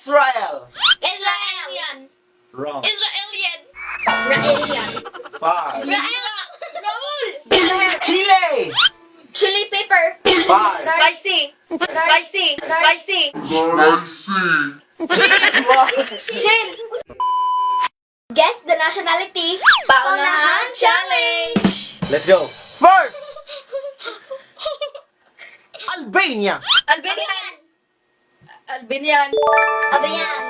Israel. Israelian. Wrong. Israelian. Raelian. 5. Raul. Chile. Chili pepper. 5. Spicy. Spicy. Spicy. Chill. Guess the nationality. Paunahan challenge. Let's go. First, Albania. Albanian. Albanian. Abayan.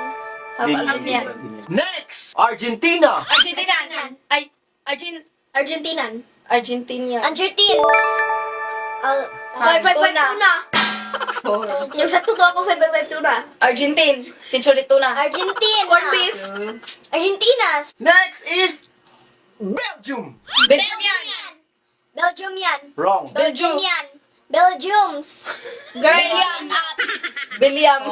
Albanian. Next, Argentina. Argentinian. Ay, Argentinian. Argentinian. Argentines. Tuna. Tuna. Yung sa tuto ako, 5 tuna. Argentine. Century tuna. Argentine. Corned beef. Argentinas. Next is Belgium. Belgium yan. Belgium yan. Wrong. Belgium. yan. Belgiums. Belgium. Belgium.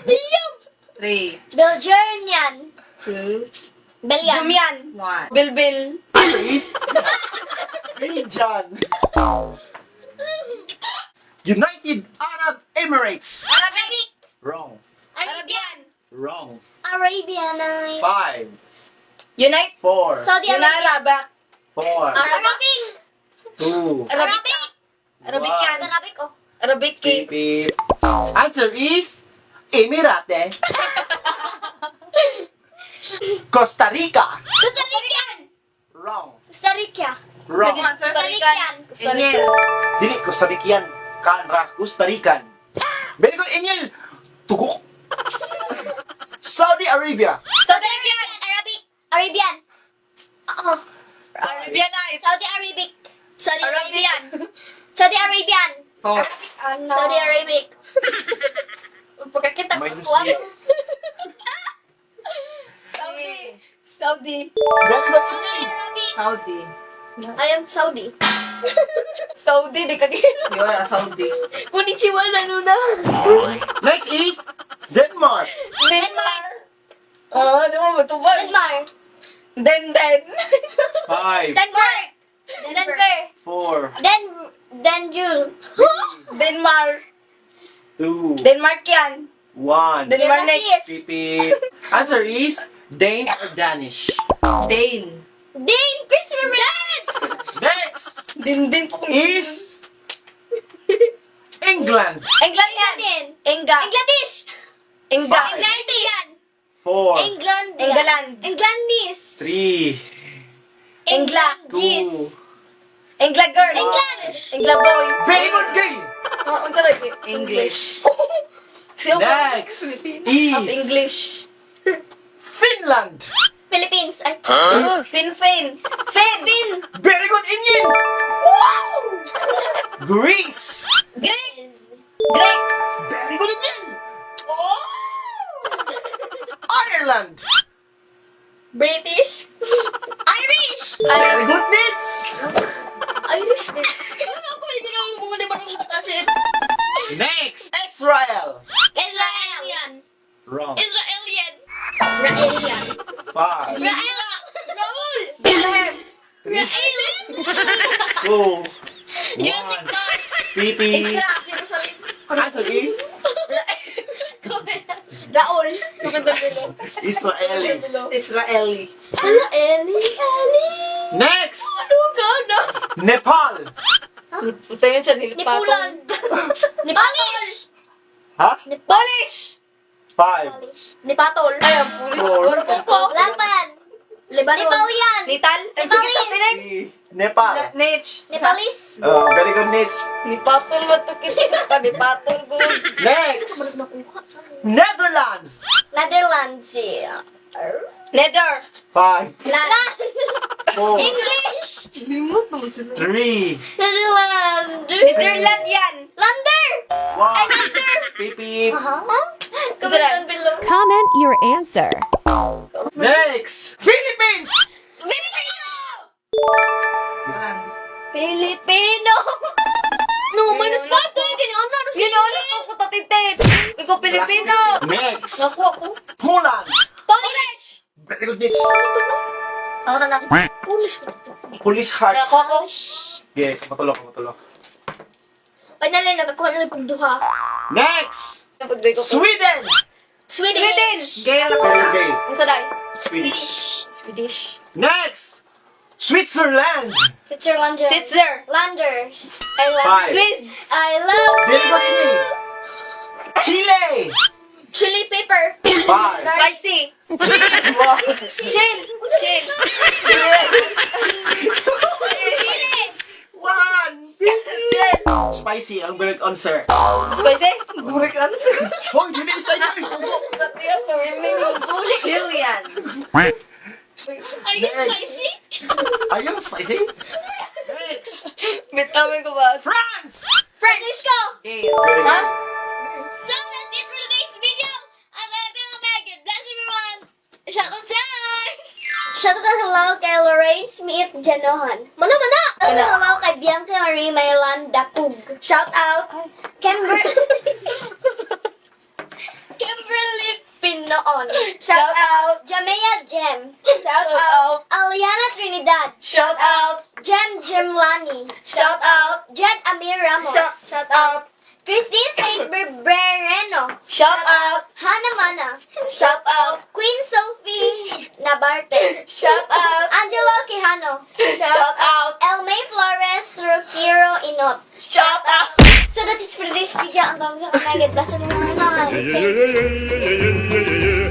Belgium. 3. Belgian yan. 2. Belgium. Jumian. 1. Bilbil. Answer is Belgian. United Arab Emirates. Arabic. Wrong. Arabian. Wrong. Arabian. 5. Unite. 4. Saudi Arabia. Yunarabak. 4. Arabic. 2. Arabic. Arabic yan. Arabic oh. Arabic Beep, cake. beep. Answer is Emirate. Costa Rica. Costa Rican. Wrong. Costa Rica. Wrong. Costa Rican. Costa Rican. Dili, Costa Rican. Kanra, Costa Rican. Very good, Enyel. Tugok. Saudi Arabia. Saudi Arabian. Arabian. Oh. Arabianite. Saudi Arabic. Saudi Arabian. Saudi Arabian. 4. Saudi Arabic. Pagkakita ko Minus po. this. Saudi. Saudi. Very good, Enyel. Saudi. I am Saudi. Saudi, di ka You are a Saudi. Konnichiwa na nuna. Next is Denmark. Denmark. Ah, di mo matubag. Denmark. Den. 5. Denmark. Denver. 4. Denjul. Denmark. 2. Denmark yan. 1. Denmark Denmark next. is- Pipi. Answer is Dane or Danish. Dane. Dane. Christopher Dance. Next Din po. is England. England yan. Din. Enga. English. Enga. Five. Englandian. 4. England. England. Englandis. 3. Engla. Gis. Engla girl. English. Engla boy. Very good game. Unsa na si English. Si Next of is English. Finland. Philippines. Ay. Fin. Fin. Very good, Indian. Greece. Greek. Greek. Very good, Indian. Oh. Ireland. British. Irish. Very good, Nitch. Irish din. Ano ako may binawal mo mga naman ang kasi? Next, Israel. Israelian. Wrong. Israelian. Raelian. 5. Rael. Raul. Bethlehem. Raelian. 2. 1. Music God. Pipi. Isra. Jerusalem. Answer is Raul. Israeli. Israeli. Eli. Next, Ano ka na? Nepal. Puta yun siya, nilipatong. Nipulan. Nepalish. Ha? Polish. 5. Nepatol. Ay, ang Polish. 4. Laban. Lebanon. Nepalian. Nital. Ang sige sa tinig. 3. Nepal. Nitch. Nepalis. Oh, very good, Nitch. Nipatol mo ito kita. Nipatol ko. Next, Netherlands. Netherlands. Nether. 5. Netherlands. 4. English. 3. Netherlands. Netherland yan. Lander. 1. Pipi. Comment below. Comment your answer. Next, Philippines. Filipino. Filipino. No, minus 5 tayo. Ganyan sa ano Yun ulit ako kutatintin. Ikaw Pilipino. Next, Nakuha ko. Poland. Polish. Very good, Nitch. Ako na lang. Polish. Police heart. Nakuha ko. Yes, matulog, matulog. Panyalin, nagkakuha na kong duha. Next, Napagbay ko. Sweden. Sweden. Gay lang. Very gay. Unsa day? Swedish. Swedish. Next! Switzerland! Switzerland. Switzer. Landers. I love 5. Swiss. I love Very good, Emil. Chile! chili pepper. 5. Spicy. Wow. Chill. Chill. One! Spicy ang bird answer. Spicy? Burik lang sa. Hoy, hindi spicy! Katiyan to. Chill yan. Are you spicy? Are you spicy? Next! Bitamin ko ba? France! French ko. Gay. Very Ha? good. So that's it for today's video. I'm gonna Megan. Bless everyone. Shout out time. Shout out hello kay Lorraine Smith Janohan. Mana. Hello kay Bianca Marie Maylan Dapug. Shout out Kimberly Pinoon. Shout out. Jamea Jem. Shout Shout out. out. Aliana Trinidad. Shout out. Jem Jemlani. Shout out. Jed Amir Ramos. Shout out. Christine Faith Berbereno. Shout out. Hannah Mana. Shout out. Queen Sophie Nabarte. Shout out. Angelo Quijano. Shout out. Elmay Flores Rukiro Inot. Shout out. So that is for today's video. Ang dami sa kanagad. Bless everyone. yeah, yeah, yeah, yeah, yeah, yeah, yeah, yeah.